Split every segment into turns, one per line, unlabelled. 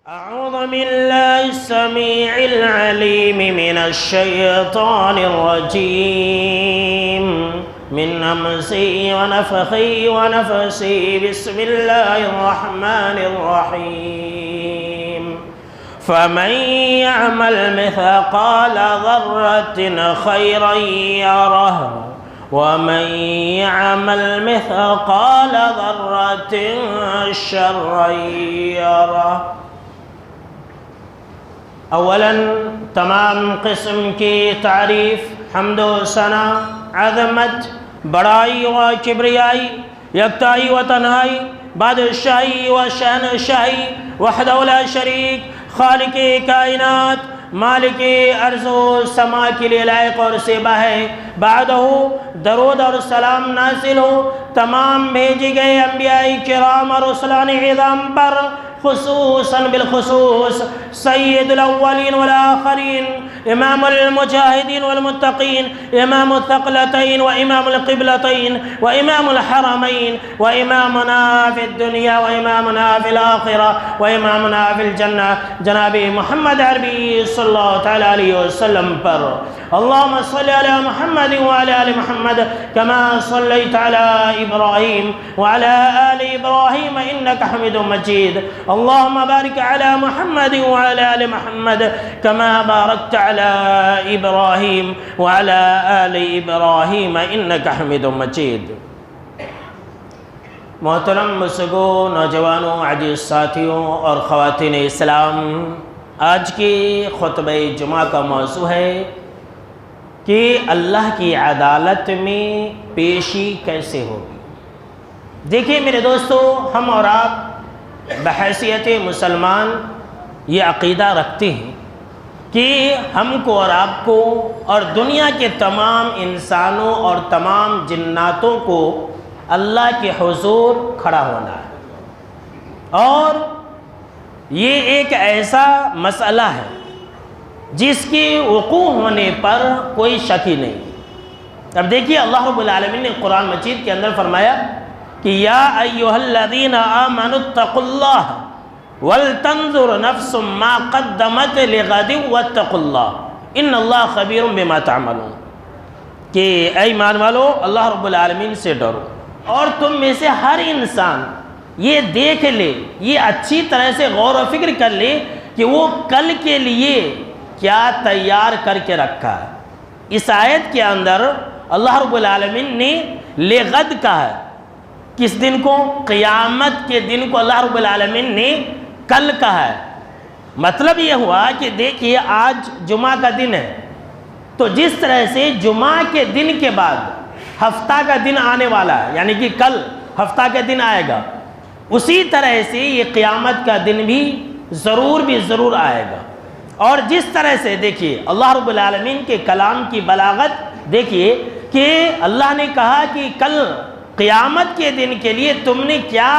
أعوذ بالله السميع العليم من الشيطان الرجيم من همزه ونفخه ونفسه بسم الله الرحمن الرحيم فمن يعمل مثقال ذرة خيرا يره ومن يعمل مثقال ذرة شرا يره۔ اولاً تمام قسم کی تعریف، حمد و ثنا، عظمت، بڑائی و کبریائی، یکتائی و تنہائی، بادشاہی و شہنشاہی، وحدہ لا شریک، خالق کائنات، مالک ارض و سما کے لیے لائق اور سیبہ ہے۔ بعدہ درود اور سلام نازل ہو تمام بھیجے گئے انبیاء کرام اور رسولان اعظم پر، خصوصاً بالخصوص سید الاولین والآخرین، امام المجاہدین والمتقین، امام الثقلتین وامام القبلتین وامام الحرمین وامامنا فی الدنیا وامامنا فی الآخرہ وامامنا فی الجنہ جناب محمد عربی صلی اللہ تعالی علیہ وسلم پر۔ اللہم صلی علی محمد وعلی آل محمد کما صلیت علی ابراہیم وعلی آل ابراہیم انک حمید مجید۔ اللہم بارک علی محمد وعلی آل محمد کما بارکت علی ابراہیم وعلی آل ابراہیم انک حمید مجید۔ محترم بزرگوں، نوجوانوں، عزیز ساتھیوں اور خواتین اسلام، آج کی خطبہ جمعہ کا موضوع ہے کہ اللہ کی عدالت میں پیشی کیسے ہوگی۔ دیکھیں میرے دوستو، ہم اور آپ بحیثیت مسلمان یہ عقیدہ رکھتے ہیں کہ ہم کو اور آپ کو اور دنیا کے تمام انسانوں اور تمام جناتوں کو اللہ کے حضور کھڑا ہونا ہے، اور یہ ایک ایسا مسئلہ ہے جس کی وقوع ہونے پر کوئی شک ہی نہیں۔ اب دیکھیے اللہ رب العالمین نے قرآن مجید کے اندر فرمایا کہ یا ایھا الذین آمنوا اتقوا اللہ ولتنظر نفس ما قدمت لغد واتقوا اللہ ان اللہ خبیر بما تعملون، کہ اے ایمان والو اللہ رب العالمین سے ڈرو، اور تم میں سے ہر انسان یہ دیکھ لے، یہ اچھی طرح سے غور و فکر کر لے کہ وہ کل کے لیے کیا تیار کر کے رکھا ہے۔ اس آیت کے اندر اللہ رب العالمین نے لغد کہا ہے، کس دن کو؟ قیامت کے دن کو اللہ رب العالمین نے کل کہا ہے۔ مطلب یہ ہوا کہ دیکھیے آج جمعہ کا دن ہے، تو جس طرح سے جمعہ کے دن کے بعد ہفتہ کا دن آنے والا ہے، یعنی کہ کل ہفتہ کا دن آئے گا، اسی طرح سے یہ قیامت کا دن بھی ضرور آئے گا۔ اور جس طرح سے دیکھیے اللہ رب العالمین کے کلام کی بلاغت دیکھیے کہ اللہ نے کہا کہ کل قیامت کے دن کے لیے تم نے کیا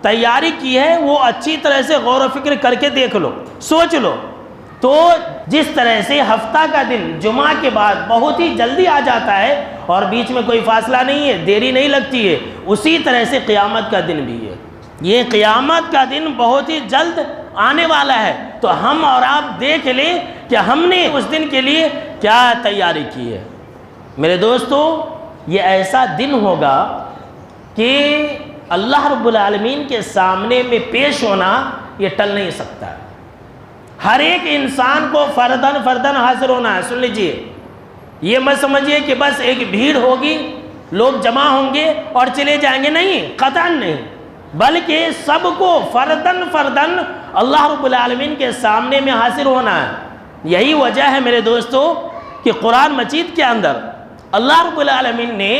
تیاری کی ہے وہ اچھی طرح سے غور و فکر کر کے دیکھ لو، سوچ لو۔ تو جس طرح سے ہفتہ کا دن جمعہ کے بعد بہت ہی جلدی آ جاتا ہے اور بیچ میں کوئی فاصلہ نہیں ہے، دیری نہیں لگتی ہے، اسی طرح سے قیامت کا دن بھی ہے۔ یہ قیامت کا دن بہت ہی جلد آنے والا ہے، تو ہم اور آپ دیکھ لیں کہ ہم نے اس دن کے لیے کیا تیاری کی ہے۔ میرے دوستو، یہ ایسا دن ہوگا کہ اللہ رب العالمین کے سامنے میں پیش ہونا یہ ٹل نہیں سکتا ہے۔ ہر ایک انسان کو فرداً حاضر ہونا ہے۔ سن لیجئے، یہ مت سمجھیے کہ بس ایک بھیڑ ہوگی، لوگ جمع ہوں گے اور چلے جائیں گے، نہیں، قطعاً نہیں، بلکہ سب کو فرداً اللہ رب العالمین کے سامنے میں حاضر ہونا ہے۔ یہی وجہ ہے میرے دوستو کہ قرآن مجید کے اندر اللہ رب العالمین نے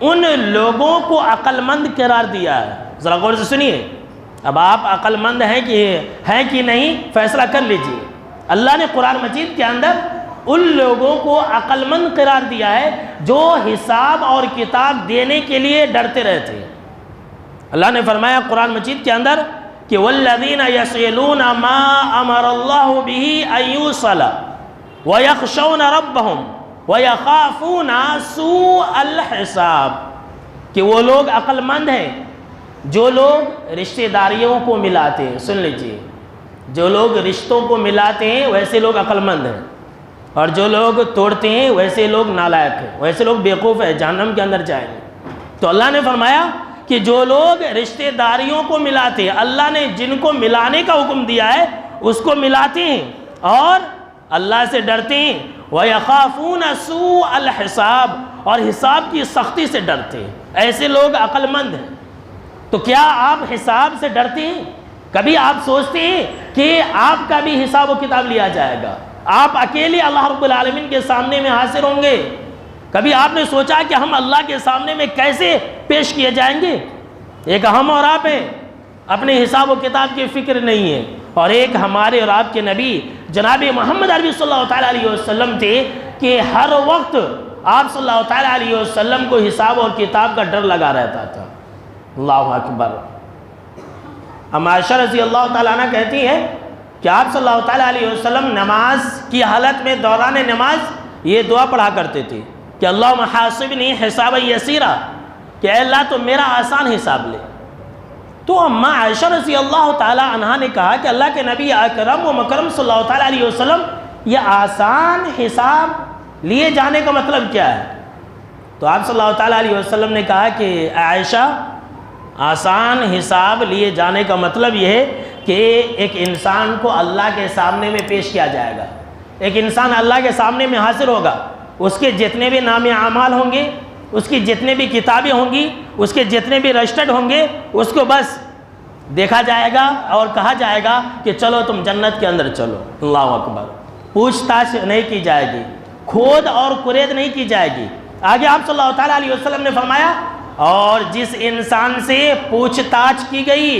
ان لوگوں کو عقل مند قرار دیا ہے۔ ذرا غور سے سنیے، اب آپ عقل مند ہیں کہ نہیں فیصلہ کر لیجئے۔ اللہ نے قرآن مجید کے اندر ان لوگوں کو عقل مند قرار دیا ہے جو حساب اور کتاب دینے کے لیے ڈرتے رہتے ہیں۔ اللہ نے فرمایا قرآن مجید کے اندر کہ والذین یصلون ما امر اللہ بہ ان یوصل ویخشون ربہم وَيَخَافُونَ سُوءَ الْحِسَابِ، کہ وہ لوگ عقل مند ہیں جو لوگ رشتہ داریوں کو ملاتے ہیں۔ سن لیجئے، جو لوگ رشتوں کو ملاتے ہیں ویسے لوگ عقل مند ہیں، اور جو لوگ توڑتے ہیں ویسے لوگ نالائق ہیں، ویسے لوگ بیوقوف ہیں، جہنم کے اندر جائیں گے۔ تو اللہ نے فرمایا کہ جو لوگ رشتہ داریوں کو ملاتے ہیں، اللہ نے جن کو ملانے کا حکم دیا ہے اس کو ملاتے ہیں اور اللہ سے ڈرتے ہیں، وَيَخَافُونَ سُوءَ الْحِسَابِ، اور حساب کی سختی سے ڈرتے ہیں، ایسے لوگ عقل مند ہیں۔ تو کیا آپ حساب سے ڈرتے ہیں؟ کبھی آپ سوچتے ہیں کہ آپ کا بھی حساب و کتاب لیا جائے گا، آپ اکیلے اللہ رب العالمین کے سامنے میں حاضر ہوں گے؟ کبھی آپ نے سوچا کہ ہم اللہ کے سامنے میں کیسے پیش کیے جائیں گے؟ ایک ہم اور آپ ہیں، اپنے حساب و کتاب کی فکر نہیں ہے، اور ایک ہمارے اور آپ کے نبی جناب محمد عربی صلی اللہ تعالیٰ علیہ وسلم تھے کہ ہر وقت آپ صلی اللہ تعالیٰ علیہ وسلم کو حساب اور کتاب کا ڈر لگا رہتا تھا۔ اللہ اکبر۔ عائشہ رضی اللہ تعالیٰ عنہ کہتی ہے کہ آپ صلی اللہ تعالیٰ علیہ وسلم نماز کی حالت میں دوران نماز یہ دعا پڑھا کرتے تھے کہ اللہم حاسبنی حسابا یسیرا، کہ اے اللہ تو میرا آسان حساب لے۔ تو اماں عائشہ رضی اللہ تعالیٰ عنہ نے کہا کہ اللہ کے نبی اکرم و مکرم صلی اللہ تعالیٰ علیہ وسلم یہ آسان حساب لیے جانے کا مطلب کیا ہے؟ تو آپ صلی اللہ تعالیٰ علیہ وسلم نے کہا کہ عائشہ، آسان حساب لیے جانے کا مطلب یہ ہے کہ ایک انسان کو اللہ کے سامنے میں پیش کیا جائے گا، ایک انسان اللہ کے سامنے میں حاضر ہوگا، اس کے جتنے بھی نام اعمال ہوں گے، اس کی جتنے بھی کتابیں ہوں گی، اس کے جتنے بھی رجسٹرڈ ہوں گے، اس کو بس دیکھا جائے گا اور کہا جائے گا کہ چلو تم جنت کے اندر چلو۔ اللہ اکبر۔ پوچھ تاچھ نہیں کی جائے گی، کھود اور کرید نہیں کی جائے گی۔ آگے آپ صلی اللہ تعالیٰ علیہ وسلم نے فرمایا اور جس انسان سے پوچھ تاچھ کی گئی،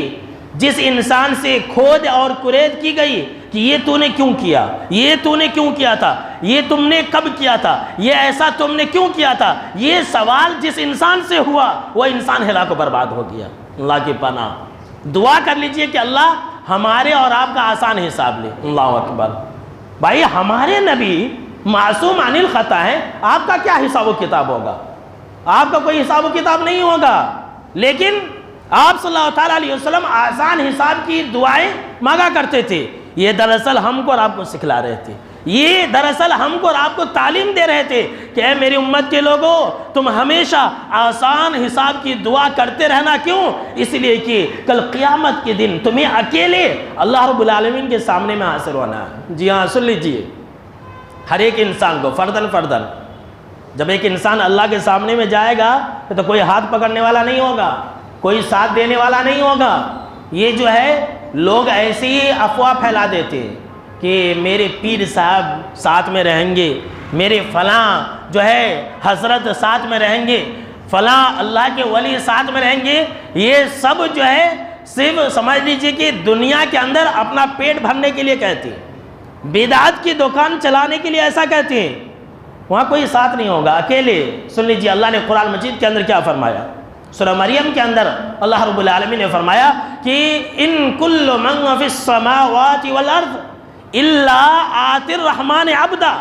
جس انسان سے کھود اور کرید کی گئی کہ یہ تو نے کیوں کیا، یہ تو نے کیوں کیا تھا، یہ تم نے کب کیا تھا، یہ ایسا تم نے کیوں کیا تھا، یہ سوال جس انسان سے ہوا وہ انسان ہلاک و برباد ہو گیا۔ اللہ کی پناہ۔ دعا کر لیجئے کہ اللہ ہمارے اور آپ کا آسان حساب لے۔ اللہ اکبر۔ بھائی ہمارے نبی معصوم عن الخطا ہے، آپ کا کیا حساب و کتاب ہوگا؟ آپ کا کوئی حساب و کتاب نہیں ہوگا، لیکن آپ صلی اللہ تعالیٰ علیہ وسلم آسان حساب کی دعائیں مانگا کرتے تھے۔ یہ دراصل ہم کو اور آپ کو سکھلا رہے تھے، یہ دراصل ہم کو اور آپ کو تعلیم دے رہے تھے کہ اے میری امت کے لوگوں، تم ہمیشہ آسان حساب کی دعا کرتے رہنا۔ کیوں؟ اس لیے کہ کل قیامت کے دن تمہیں اکیلے اللہ رب العالمین کے سامنے میں حاضر ہونا ہے۔ جی ہاں، سن لیجیے، ہر ایک انسان کو فرداً جب ایک انسان اللہ کے سامنے میں جائے گا تو کوئی ہاتھ پکڑنے والا نہیں ہوگا، کوئی ساتھ دینے والا نہیں ہوگا۔ یہ جو ہے لوگ ایسی ہی افواہ پھیلا دیتے کہ میرے پیر صاحب ساتھ میں رہیں گے، میرے فلاں جو ہے حضرت ساتھ میں رہیں گے، فلاں اللہ کے ولی ساتھ میں رہیں گے۔ یہ سب جو ہے صرف سمجھ لیجئے کہ دنیا کے اندر اپنا پیٹ بھرنے کے لیے کہتے ہیں، بدعت کی دکان چلانے کے لیے ایسا کہتے ہیں۔ وہاں کوئی ساتھ نہیں ہوگا، اکیلے۔ سن لیجئے اللہ نے قرآن مجید کے اندر کیا فرمایا۔ سورہ مریم کے اندر اللہ رب العالمین نے فرمایا کہ ان کل من فی السماوات والارض الا آتی الرحمن عبدا،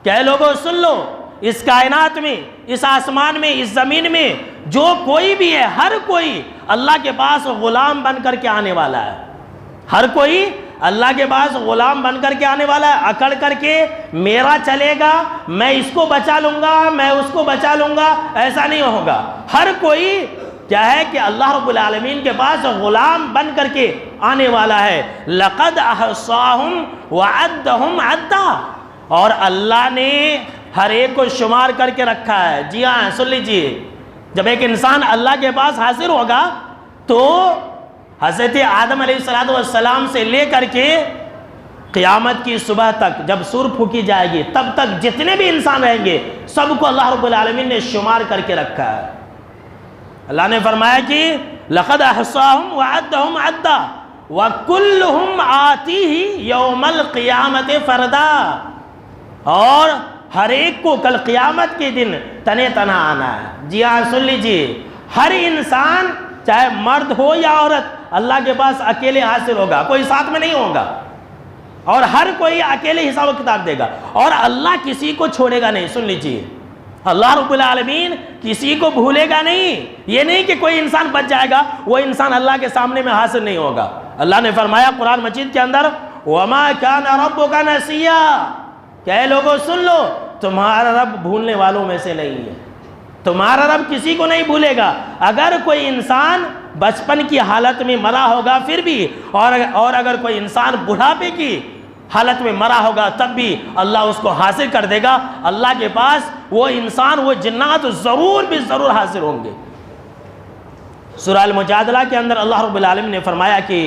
کہ اے لوگوں سن لو، اس کائنات میں، اس آسمان میں، اس زمین میں جو کوئی بھی ہے، ہر کوئی اللہ کے پاس غلام بن کر کے آنے والا ہے۔ ہر کوئی اللہ کے پاس غلام بن کر کے آنے والا ہے، اکڑ کر کے میرا چلے گا، میں اس کو بچا لوں گا، میں اس کو بچا لوں گا، ایسا نہیں ہوگا۔ ہر کوئی کیا ہے کہ اللہ رب العالمین کے پاس غلام بن کر کے آنے والا ہے۔ لَقَدْ أَحْصَاهُمْ وَعَدَّهُمْ عَدًّا، اور اللہ نے ہر ایک کو شمار کر کے رکھا ہے۔ جی ہاں، سن لیجئے، جب ایک انسان اللہ کے پاس حاضر ہوگا تو حضرت آدم علیہ السلام سے لے کر کے قیامت کی صبح تک جب سور پھونکی جائے گی تب تک جتنے بھی انسان رہیں گے سب کو اللہ رب العالمین نے شمار کر کے رکھا ہے۔ اللہ نے فرمایا کہ لَقَدْ أَحْصَاهُمْ وَعَدَّهُمْ عَدًّا وَكُلُّهُمْ آتِيهِ يَوْمَ الْقِيَامَةِ فَرْدًا، اور ہر ایک کو کل قیامت کے دن تنے تنہا آنا ہے۔ جی ہاں، سن لیجئے، ہر انسان چاہے مرد ہو یا عورت اللہ کے پاس اکیلے حاضر ہوگا، کوئی ساتھ میں نہیں ہوگا، اور ہر کوئی اکیلے حساب و کتاب دے گا، اور اللہ کسی کو چھوڑے گا نہیں۔ سن لیجئے، اللہ رب العالمین کسی کو بھولے گا نہیں۔ یہ نہیں کہ کوئی انسان بچ جائے گا، وہ انسان اللہ کے سامنے میں حاضر نہیں ہوگا۔ اللہ نے فرمایا قرآن مجید کے اندر وَمَا كَانَ رَبُّكَ نَسِيًّا، کہ اے لوگوں سن لو، تمہارا رب بھولنے والوں میں سے نہیں ہے، تمہارا رب کسی کو نہیں بھولے گا۔ اگر کوئی انسان بچپن کی حالت میں مرا ہوگا پھر بھی، اور اگر کوئی انسان بڑھاپے کی حالت میں مرا ہوگا تب بھی اللہ اس کو حاضر کر دے گا۔ اللہ کے پاس وہ انسان، وہ جنات ضرور بھی ضرور حاضر ہوں گے۔ سورہ المجادلہ کے اندر اللہ رب العالمین نے فرمایا کہ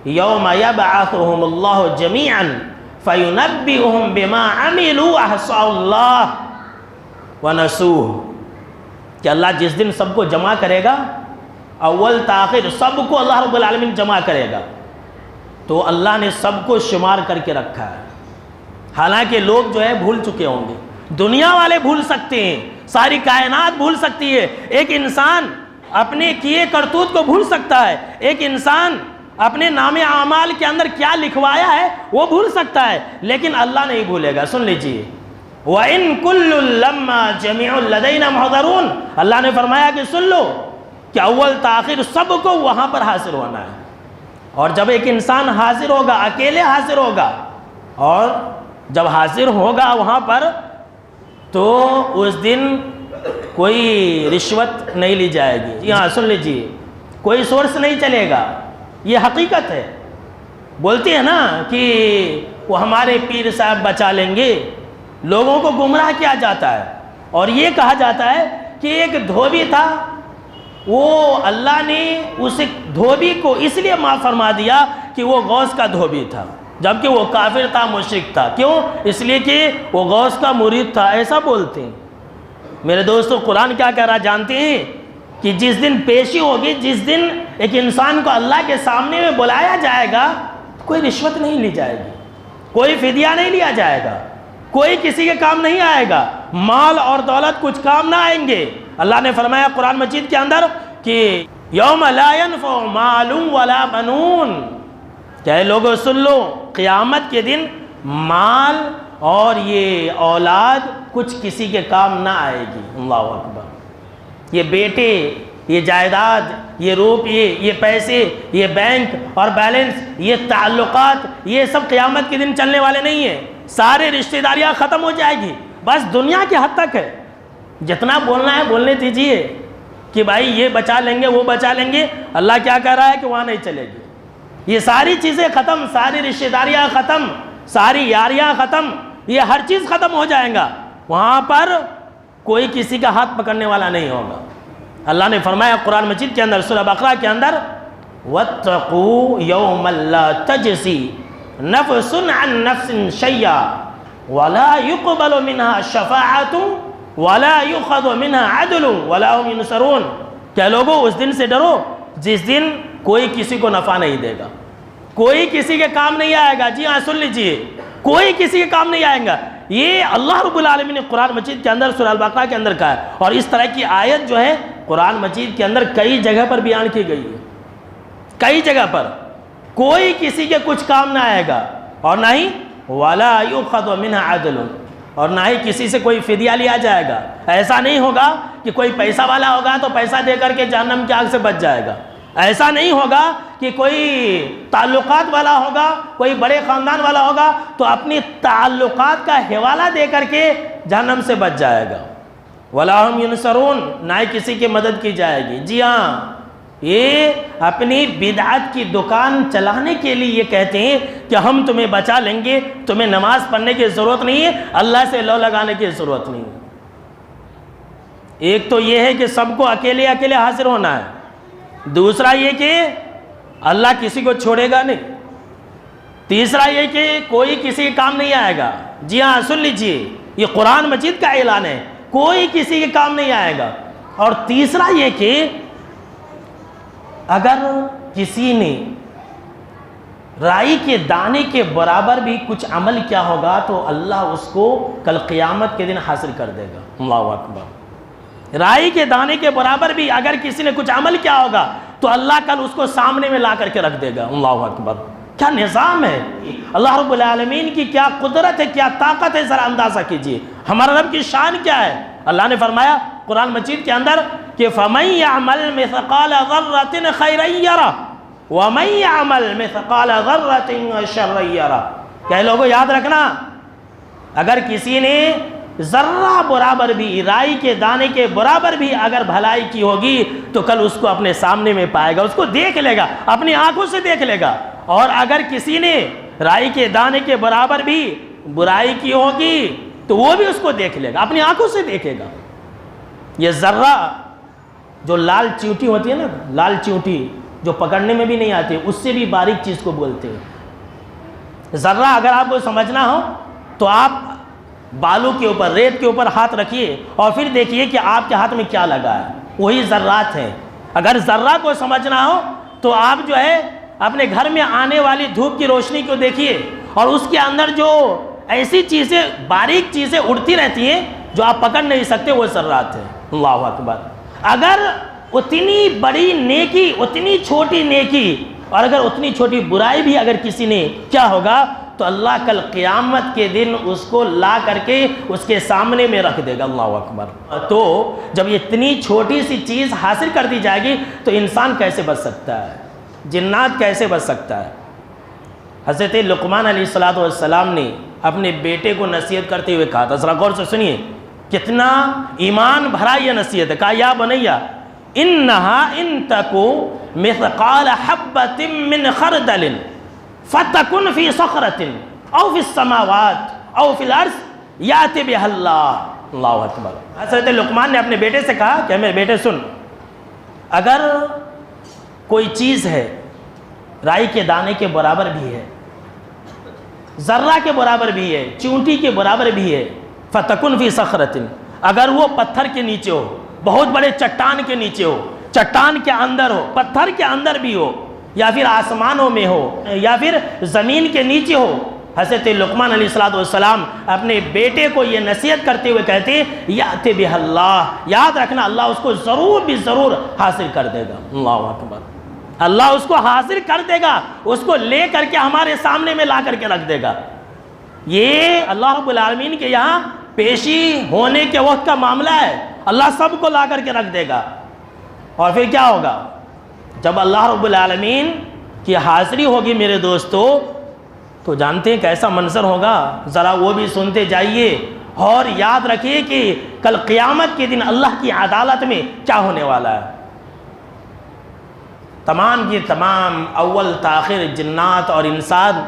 یوم یبعثہم اللہ جمیعا فینبئہم بما عملوا احصاہ اللہ ونسوہ، کہ اللہ جس دن سب کو جمع کرے گا، اول تاخر سب کو اللہ رب العالمین جمع کرے گا، تو اللہ نے سب کو شمار کر کے رکھا ہے۔ حالانکہ لوگ جو ہے بھول چکے ہوں گے، دنیا والے بھول سکتے ہیں، ساری کائنات بھول سکتی ہے، ایک انسان اپنے کیے کرتوت کو بھول سکتا ہے، ایک انسان اپنے نام اعمال کے اندر کیا لکھوایا ہے وہ بھول سکتا ہے، لیکن اللہ نہیں بھولے گا۔ سن لیجئے وَإِن كُلٌّ لَمَّا جَمِيعٌ لَدَيْنَا مُحْضَرُونَ، اللہ نے فرمایا کہ سن لو کہ اول تاخیر سب کو وہاں پر حاضر ہونا ہے، اور جب ایک انسان حاضر ہوگا، اکیلے حاضر ہوگا، اور جب حاضر ہوگا وہاں پر تو اس دن کوئی رشوت نہیں لی جائے گی۔ جی ہاں سن لیجیے، کوئی سورس نہیں چلے گا، یہ حقیقت ہے۔ بولتے ہیں نا کہ وہ ہمارے پیر صاحب بچا لیں گے، لوگوں کو گمراہ کیا جاتا ہے، اور یہ کہا جاتا ہے کہ ایک دھوبی تھا، وہ اللہ نے اس دھوبی کو اس لیے معاف فرما دیا کہ وہ غوث کا دھوبی تھا، جبکہ وہ کافر تھا، مشرک تھا۔ کیوں؟ اس لیے کہ وہ غوث کا مرید تھا، ایسا بولتے ہیں۔ میرے دوستو قرآن کیا کہہ رہا جانتے ہیں کہ جس دن پیشی ہوگی، جس دن ایک انسان کو اللہ کے سامنے میں بلایا جائے گا، کوئی رشوت نہیں لی جائے گی، کوئی فدیہ نہیں لیا جائے گا، کوئی کسی کے کام نہیں آئے گا، مال اور دولت کچھ کام نہ آئیں گے۔ اللہ نے فرمایا قرآن مجید کے اندر کہ یوم لا ينفع مال ولا بنون، کہ لوگوں سن لو قیامت کے دن مال اور یہ اولاد کچھ کسی کے کام نہ آئے گی۔ اللہ اکبر۔ یہ بیٹے، یہ جائیداد، یہ روپیے، یہ پیسے، یہ بینک اور بیلنس، یہ تعلقات، یہ سب قیامت کے دن چلنے والے نہیں ہیں۔ سارے رشتہ داریاں ختم ہو جائے گی، بس دنیا کے حد تک ہے، جتنا بولنا ہے بولنے دیجئے کہ بھائی یہ بچا لیں گے وہ بچا لیں گے۔ اللہ کیا کہہ رہا ہے کہ وہاں نہیں چلے گی، یہ ساری چیزیں ختم، ساری رشتہ داریاں ختم، ساری یاریاں ختم، یہ ہر چیز ختم ہو جائیں گا، وہاں پر کوئی کسی کا ہاتھ پکڑنے والا نہیں ہوگا۔ اللہ نے فرمایا قرآن مجید کے اندر سورہ بقرہ کے اندر وَاتَّقُوا يَوْمًا لَا تَجْزِي نَفْسٌ عَن نَفْسٍ شَيْئًا وَلَا يُقْبَلُ مِنْهَا شَفَاعَةٌ وَلَا يُؤْخَذُ مِنْهَا عَدْلٌ وَلَا هُمْ يُنصَرُونَ، کہ لوگوں اس دن سے ڈرو جس دن کوئی کسی کو نفع نہیں دے گا، کوئی کسی کے کام نہیں آئے گا۔ جی ہاں سن لیجئے، کوئی کسی کے کام نہیں آئیں گا۔ یہ اللہ رب العالمین نے قرآن مجید کے اندر سورہ البقرہ کے اندر کہا ہے، اور اس طرح کی آیت جو ہے قرآن مجید کے اندر کئی جگہ پر بیان کی گئی ہے، کئی جگہ پر کوئی کسی کے کچھ کام نہ آئے گا، اور نہ ہی وَلَا يُؤْخَذُ مِنْهَا عَدْلٌ، اور نہ ہی کسی سے کوئی فدیہ لیا جائے گا۔ ایسا نہیں ہوگا کہ کوئی پیسہ والا ہوگا تو پیسہ دے کر کے جہنم کی آگ سے بچ جائے گا، ایسا نہیں ہوگا کہ کوئی تعلقات والا ہوگا، کوئی بڑے خاندان والا ہوگا تو اپنی تعلقات کا حوالہ دے کر کے جہنم سے بچ جائے گا۔ وَلَا هُمْ يُنصَرُونَ، نہ ہی کسی کی مدد کی جائے گی۔ جی ہاں، یہ اپنی بدعت کی دکان چلانے کے لیے یہ کہتے ہیں کہ ہم تمہیں بچا لیں گے، تمہیں نماز پڑھنے کی ضرورت نہیں ہے، اللہ سے لو لگانے کی ضرورت نہیں ہے۔ ایک تو یہ ہے کہ سب کو اکیلے اکیلے حاضر ہونا ہے، دوسرا یہ کہ اللہ کسی کو چھوڑے گا نہیں، تیسرا یہ کہ کوئی کسی کے کام نہیں آئے گا۔ جی ہاں سن لیجئے، یہ قرآن مجید کا اعلان ہے، کوئی کسی کے کام نہیں آئے گا۔ اور تیسرا یہ کہ اگر کسی نے رائی کے دانے کے برابر بھی کچھ عمل کیا ہوگا تو اللہ اس کو کل قیامت کے دن حاصل کر دے گا۔ اللہ اکبر۔ رائی کے دانے کے برابر بھی اگر کسی نے کچھ عمل کیا ہوگا تو اللہ کل اس کو سامنے میں لا کر کے رکھ دے گا۔ اللہ اکبر، کیا نظام ہے اللہ رب العالمین کی، کیا قدرت ہے، کیا طاقت ہے، ذرا اندازہ کیجئے ہمارا رب کی شان کیا ہے۔ اللہ نے فرمایا قرآن مجید کے اندر کہ فَمَن يَعْمَلْ مِثْقَالَ ذَرَّةٍ خَيْرًا يَرَهُ، وَمَن يَعْمَلْ مِثْقَالَ ذَرَّةٍ شَرًّا يَرَهُ۔ کہ لوگوں یاد رکھنا، اگر کسی نے ذرہ برابر بھی، رائی کے دانے کے برابر بھی اگر بھلائی کی ہوگی تو کل اس کو اپنے سامنے میں پائے گا، اس کو دیکھ لے گا، اپنی آنکھوں سے دیکھ لے گا۔ اور اگر کسی نے رائی کے دانے کے برابر بھی برائی کی ہوگی تو وہ بھی اس کو دیکھ لے گا، اپنی آنکھوں سے دیکھے گا۔ یہ ذرہ جو لال چیونٹی ہوتی ہے نا، لال چیونٹی جو پکڑنے میں بھی نہیں آتی، اس سے بھی باریک چیز کو بولتے ہیں ذرہ۔ اگر آپ کو سمجھنا ہو تو آپ بالوں کے اوپر، ریت کے اوپر ہاتھ رکھیے اور پھر دیکھیے کہ آپ کے ہاتھ میں کیا لگا ہے، وہی ذرات ہیں۔ اگر ذرہ کو سمجھنا ہو تو آپ جو ہے اپنے گھر میں آنے والی دھوپ کی روشنی کو دیکھیے، اور اس کے اندر جو ایسی چیزیں، باریک چیزیں اڑتی رہتی ہیں جو آپ پکڑ نہیں سکتے، وہ ذرات ہیں۔ اللہ اکبر۔ اگر اتنی بڑی نیکی، اتنی چھوٹی نیکی اور اگر اتنی چھوٹی برائی بھی اگر کسی نے، کیا ہوگا؟ تو اللہ کل قیامت کے دن اس کو لا کر کے اس کے سامنے میں رکھ دے گا۔ اللہ اکبر۔ تو جب اتنی چھوٹی سی چیز حاصل کر دی جائے گی تو انسان کیسے بچ سکتا ہے؟ جنات کیسے بچ سکتا ہے؟ حضرت لقمان علیہ السلام نے اپنے بیٹے کو نصیحت کرتے ہوئے کہا تھا، ذرا غور سے سنیے، کتنا ایمان بھرا یہ نصیحت ہے۔ کہا یا بنیا انہا ان تکو مثقال حبۃ من خردل فتکن فی صخرۃ او فی السماوات او فی الارض یأتی بہا اللہ۔ اللہ اکبر۔ حضرت لقمان نے اپنے بیٹے سے کہا کہ میرے بیٹے سن، اگر کوئی چیز ہے رائی کے دانے کے برابر بھی ہے، ذرہ کے برابر بھی ہے، چونٹی کے برابر بھی ہے، فتکن فی صخرۃ، اگر وہ پتھر کے نیچے ہو، بہت بڑے چٹان کے نیچے ہو، چٹان کے اندر ہو، پتھر کے اندر بھی ہو، یا پھر آسمانوں میں ہو، یا پھر زمین کے نیچے ہو۔ حضرت لقمان علیہ السلام اپنے بیٹے کو یہ نصیحت کرتے ہوئے کہتے یأتی بہا اللہ، یاد رکھنا اللہ اس کو ضرور بھی ضرور حاصل کر دے گا۔ اللہ اکبر۔ اللہ اس کو حاصل کر دے گا، اس کو لے کر کے ہمارے سامنے میں لا کر کے رکھ دے گا۔ یہ اللہ رب العالمین کے یہاں پیشی ہونے کے وقت کا معاملہ ہے، اللہ سب کو لا کر کے رکھ دے گا۔ اور پھر کیا ہوگا؟ جب اللہ رب العالمین کی حاضری ہوگی میرے دوستو، تو جانتے ہیں کیسا منظر ہوگا؟ ذرا وہ بھی سنتے جائیے اور یاد رکھیے کہ کل قیامت کے دن اللہ کی عدالت میں کیا ہونے والا ہے۔ تمام کی تمام اول تاخیر جنات اور انسان،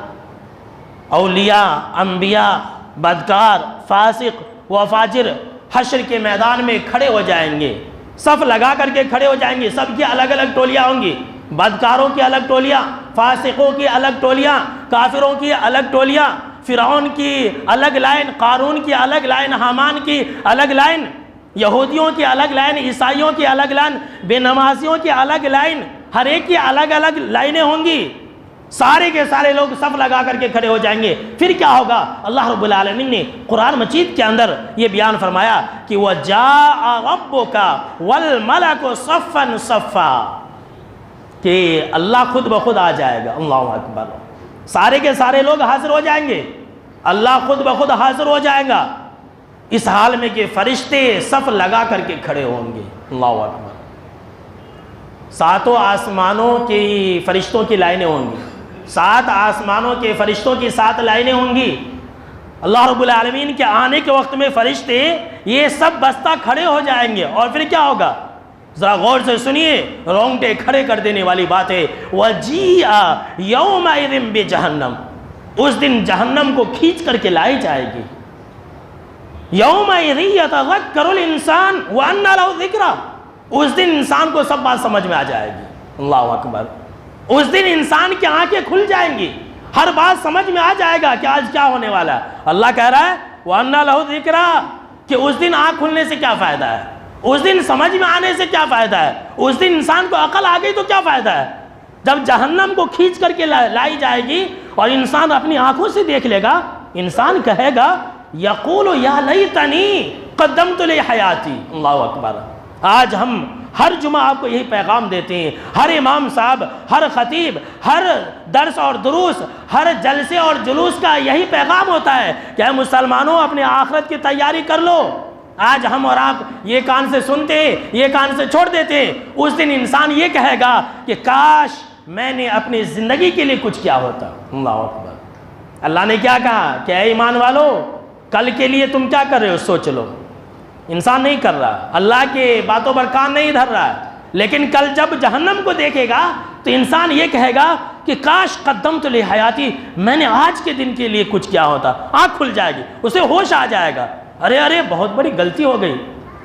اولیاء، انبیاء، بدکار، فاسق و فاجر حشر کے میدان میں کھڑے ہو جائیں گے، صف لگا کر کے کھڑے ہو جائیں گے۔ سب کی الگ الگ ٹولیاں ہوں گی، بدکاروں کی الگ ٹولیاں، فاسقوں کی الگ ٹولیاں، کافروں کی الگ ٹولیاں، فرعون کی الگ لائن، قارون کی الگ لائن، حامان کی الگ لائن، یہودیوں کی الگ لائن، عیسائیوں کی الگ لائن، بے نمازیوں کی الگ لائن، ہر ایک کی الگ الگ لائنیں ہوں گی۔ سارے کے سارے لوگ صف لگا کر کے کھڑے ہو جائیں گے۔ پھر کیا ہوگا؟ اللہ رب العالمین نے قرآن مجید کے اندر یہ بیان فرمایا کہ وَجَاءَ رَبُّكَ وَالْمَلَكُ صَفًّا صَفًّا، کہ اللہ خود بخود آ جائے گا۔ اللہ اکبر۔ سارے کے سارے لوگ حاضر ہو جائیں گے، اللہ خود بخود حاضر ہو جائے گا، اس حال میں کہ فرشتے صف لگا کر کے کھڑے ہوں گے۔ اللہ اکبر۔ ساتوں آسمانوں کی فرشتوں کی لائنیں ہوں گی، 7 آسمانوں کے فرشتوں کی 7 لائنیں ہوں گی۔ اللہ رب العالمین کے آنے کے وقت میں فرشتے یہ سب بستہ کھڑے ہو جائیں گے۔ اور پھر کیا ہوگا؟ ذرا غور سے سنیے، رونگٹے کھڑے کر دینے والی بات ہے۔ وَجِيءَ يَوْمَئِذٍ بِجَهَنَّمَ، اس دن جہنم کو کھینچ کر کے لائی جائے گی۔ يَوْمَئِذٍ يَتَذَكَّرُ الْإِنسَانُ وَأَنَّى لَهُ الذِّكْرَى، اس دن انسان کو سب بات سمجھ میں آ جائے گی۔ اللہ اکبر۔ اس دن انسان کی آنکھیں کھل جائیں گی، ہر بات سمجھ میں آ جائے گا کہ آج کیا ہونے والا ہے۔ اللہ کہہ رہا ہے وَأَنَّى لَهُ الذِّكْرَى، کہ اس دن آنکھ کھلنے سے کیا فائدہ ہے، اس دن سمجھ میں آنے سے کیا فائدہ ہے، اس دن انسان کو عقل آ گئی تو کیا فائدہ ہے؟ جب جہنم کو کھینچ کر کے لائی جائے گی اور انسان اپنی آنکھوں سے دیکھ لے گا، انسان کہے گا یقول یا لیتنی قدمت لحیاتی۔ اللہ اکبر۔ آج ہم ہر جمعہ آپ کو یہی پیغام دیتے ہیں، ہر امام صاحب، ہر خطیب، ہر درس اور دروس، ہر جلسے اور جلوس کا یہی پیغام ہوتا ہے کہ اے مسلمانوں اپنے آخرت کی تیاری کر لو۔ آج ہم اور آپ یہ کان سے سنتے ہیں، یہ کان سے چھوڑ دیتے ہیں۔ اس دن انسان یہ کہے گا کہ کاش میں نے اپنی زندگی کے لیے کچھ کیا ہوتا۔ اللہ اکبر۔ اللہ نے کیا کہا کہ اے ایمان والو، کل کے لیے تم کیا کر رہے ہو سوچ لو۔ انسان نہیں کر رہا، اللہ کے باتوں پر کان نہیں دھر رہا ہے، لیکن کل جب جہنم کو دیکھے گا تو انسان یہ کہے گا کہ کاش قدمت لحیاتی، میں نے آج کے دن کے لیے کچھ کیا ہوتا۔ آنکھ کھل جائے گی، اسے ہوش آ جائے گا، ارے بہت بڑی غلطی ہو گئی۔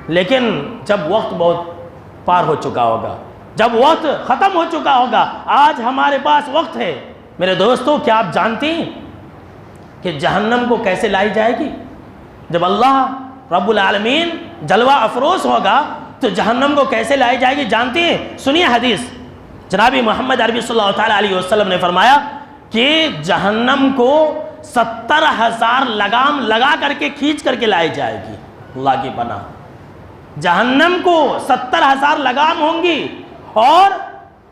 لیکن جب وقت بہت پار ہو چکا ہوگا، جب وقت ختم ہو چکا ہوگا، آج ہمارے پاس وقت ہے۔ میرے دوستو، کیا آپ جانتے ہیں کہ جہنم کو کیسے لائی جائے گی؟ جب اللہ رب العالمین جلوہ افروز ہوگا تو جہنم کو کیسے لائی جائے گی جانتے ہیں؟ سنیے حدیث، جناب محمد عربی صلی اللہ تعالیٰ علیہ وسلم نے فرمایا کہ جہنم کو 70,000 لگام لگا کر کے کھینچ کر کے لائی جائے گی۔ اللہ کی پناہ، جہنم کو 70,000 لگام ہوں گی، اور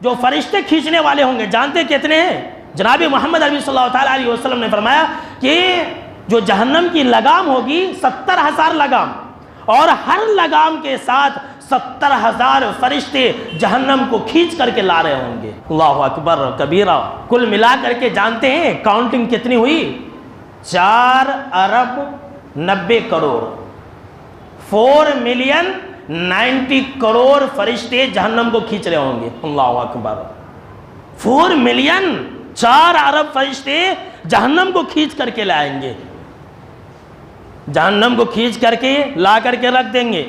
جو فرشتے کھینچنے والے ہوں گے جانتے کتنے ہیں؟ جناب محمد عربی صلی اللہ تعالیٰ علیہ وسلم نے فرمایا کہ جو جہنم کی لگام ہوگی 70,000 لگام، اور ہر لگام کے ساتھ 70,000 فرشتے جہنم کو کھینچ کر کے لا رہے ہوں گے۔ اللہ اکبر کبیرہ۔ کل ملا کر کے جانتے ہیں کاؤنٹنگ کتنی ہوئی؟ 4 ارب 90 کروڑ، 4 ملین 90 کروڑ فرشتے جہنم کو کھینچ رہے ہوں گے۔ اللہ اکبر۔ 4 ملین 4 ارب فرشتے جہنم کو کھینچ کر کے لائیں گے، جہنم کو کھینچ کر کے لا کر کے رکھ دیں گے۔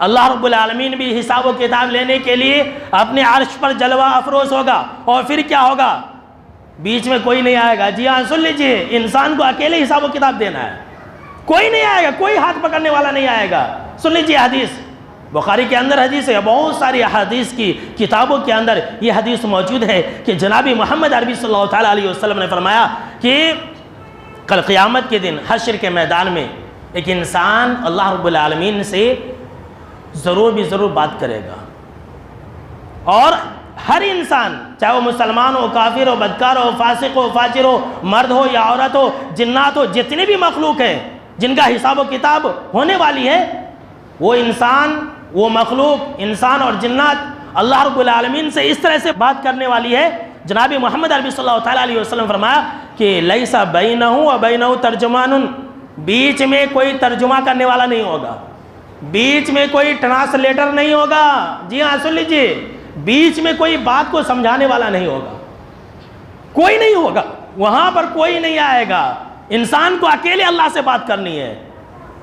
اللہ رب العالمین بھی حساب و کتاب لینے کے لیے اپنے عرش پر جلوہ افروز ہوگا، اور پھر کیا ہوگا؟ بیچ میں کوئی نہیں آئے گا۔ جی ہاں، سن لیجئے، انسان کو اکیلے حساب و کتاب دینا ہے، کوئی نہیں آئے گا، کوئی ہاتھ پکڑنے والا نہیں آئے گا۔ سن لیجئے حدیث، بخاری کے اندر حدیث ہے، بہت ساری حدیث کی کتابوں کے اندر یہ حدیث موجود ہے کہ جناب محمد عربی صلی اللہ تعالیٰ علیہ وسلم نے فرمایا کہ کل قیامت کے دن حشر کے میدان میں ایک انسان اللہ رب العالمین سے ضرور بھی ضرور بات کرے گا، اور ہر انسان، چاہے وہ مسلمان ہو، کافر ہو، بدکار ہو، فاسق ہو، فاجر ہو، مرد ہو یا عورت ہو، جنات ہو، جتنے بھی مخلوق ہیں جن کا حساب و کتاب ہونے والی ہے، وہ انسان، وہ مخلوق، انسان اور جنات اللہ رب العالمین سے اس طرح سے بات کرنے والی ہے۔ جناب محمد عربی صلی اللہ تعالیٰ علیہ وسلم فرمایا کہ لیس بینہ و بینہ ترجمان، بیچ میں کوئی ترجمہ کرنے والا نہیں ہوگا، بیچ میں کوئی ٹرانسلیٹر نہیں ہوگا۔ جی ہاں، سن لیجئے، بیچ میں کوئی بات کو سمجھانے والا نہیں ہوگا، کوئی نہیں ہوگا، وہاں پر کوئی نہیں آئے گا۔ انسان کو اکیلے اللہ سے بات کرنی ہے۔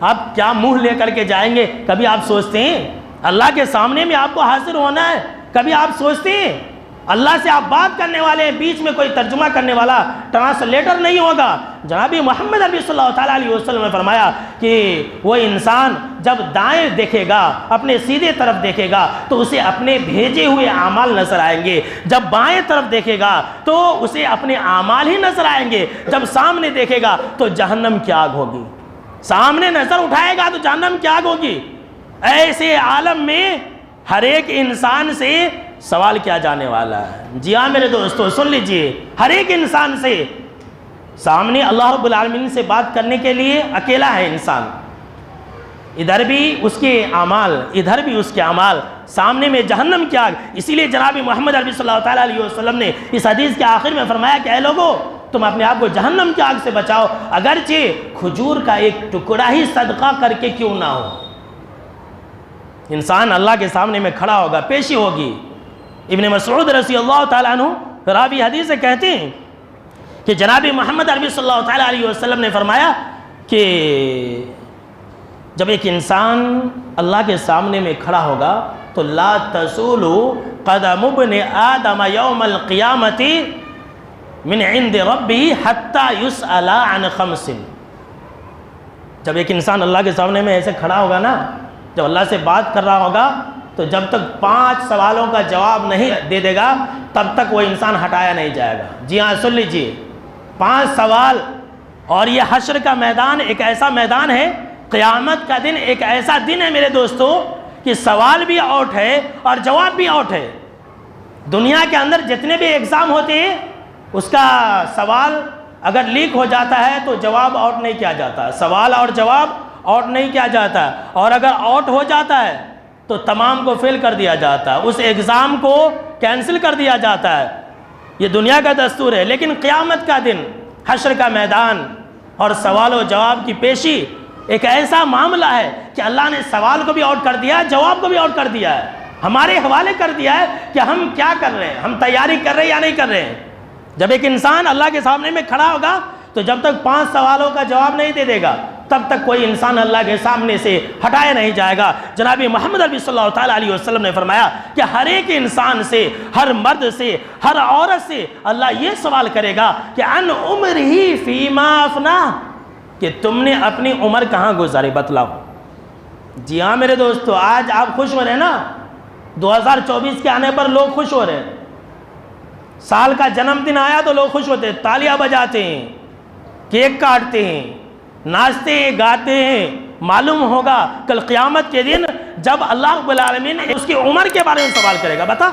آپ کیا منہ لے کر کے جائیں گے؟ کبھی آپ سوچتے ہیں اللہ کے سامنے میں آپ کو حاضر ہونا ہے؟ کبھی آپ سوچتے ہیں اللہ سے آپ بات کرنے والے ہیں، بیچ میں کوئی ترجمہ کرنے والا ٹرانسلیٹر نہیں ہوگا؟ جناب محمد عربی صلی اللہ تعالیٰ علیہ وسلم نے فرمایا کہ وہ انسان جب دائیں دیکھے گا، اپنے سیدھے طرف دیکھے گا تو اسے اپنے بھیجے ہوئے اعمال نظر آئیں گے، جب بائیں طرف دیکھے گا تو اسے اپنے اعمال ہی نظر آئیں گے، جب سامنے دیکھے گا تو جہنم کی آگ ہوگی، سامنے نظر اٹھائے گا تو جہنم کی آگ ہوگی۔ ایسے عالم میں ہر ایک انسان سے سوال کیا جانے والا ہے۔ جی ہاں میرے دوستو، سن لیجئے، ہر ایک انسان سے سامنے اللہ رب العالمین سے بات کرنے کے لیے اکیلا ہے انسان، ادھر بھی اس کے اعمال، ادھر بھی اس کے اعمال، سامنے میں جہنم کی آگ۔ اسی لیے جناب محمد عربی صلی اللہ تعالیٰ علیہ وسلم نے اس حدیث کے آخر میں فرمایا کہ اے لوگو، تم اپنے آپ کو جہنم کی آگ سے بچاؤ، اگرچہ کھجور کا ایک ٹکڑا ہی صدقہ کر کے کیوں نہ ہو۔ انسان اللہ کے سامنے میں کھڑا ہوگا، پیشی ہوگی۔ ابن مسعود رضی اللہ تعالیٰ عنہ راوی حدیث سے کہتے ہیں کہ جناب محمد عربی صلی اللہ تعالیٰ علیہ وسلم نے فرمایا کہ جب ایک انسان اللہ کے سامنے میں کھڑا ہوگا تو لا تزول قدم ابن آدم یوم القیامت من عند ربہ حتی یسأل عن خمس۔ جب ایک انسان اللہ کے سامنے میں ایسے کھڑا ہوگا نا، جب اللہ سے بات کر رہا ہوگا تو جب تک 5 سوالوں کا جواب نہیں دے دے گا تب تک وہ انسان ہٹایا نہیں جائے گا۔ جی ہاں، سن لیجئے، 5 سوال۔ اور یہ حشر کا میدان ایک ایسا میدان ہے، قیامت کا دن ایک ایسا دن ہے میرے دوستو کہ سوال بھی آؤٹ ہے اور جواب بھی آؤٹ ہے۔ دنیا کے اندر جتنے بھی ایگزام ہوتے ہیں اس کا سوال اگر لیک ہو جاتا ہے تو جواب آؤٹ نہیں کیا جاتا، سوال اور جواب آؤٹ نہیں کیا جاتا، اور اگر آؤٹ ہو جاتا ہے تو تمام کو فیل کر دیا جاتا ہے، اس ایگزام کو کینسل کر دیا جاتا ہے۔ یہ دنیا کا دستور ہے، لیکن قیامت کا دن، حشر کا میدان اور سوال و جواب کی پیشی ایک ایسا معاملہ ہے کہ اللہ نے سوال کو بھی آؤٹ کر دیا ہے، جواب کو بھی آؤٹ کر دیا ہے، ہمارے حوالے کر دیا ہے کہ ہم کیا کر رہے ہیں، ہم تیاری کر رہے ہیں یا نہیں کر رہے ہیں۔ جب ایک انسان اللہ کے سامنے میں کھڑا ہوگا تو جب تک 5 سوالوں کا جواب نہیں دے دے گا تب تک کوئی انسان اللہ کے سامنے سے ہٹایا نہیں جائے گا۔ جناب محمد عربی صلی اللہ تعالیٰ علیہ وسلم نے فرمایا کہ ہر ایک انسان سے، ہر مرد سے، ہر عورت سے اللہ یہ سوال کرے گا کہ ان عمرہ فیما افنا، کہ تم نے اپنی عمر کہاں گزاری، بتلاؤ۔ جی ہاں میرے دوستو، آج آپ خوش ہو رہے ہیں نا، 2024 کے آنے پر لوگ خوش ہو رہے ہیں، سال کا جنم دن آیا تو لوگ خوش ہوتے ہیں، تالیاں بجاتے ہیں، کیک کاٹتے ہیں، ناچتے ہیں، گاتے ہیں۔ معلوم ہوگا کل قیامت کے دن جب اللہ رب العالمین اس کی عمر کے بارے میں سوال کرے گا، بتا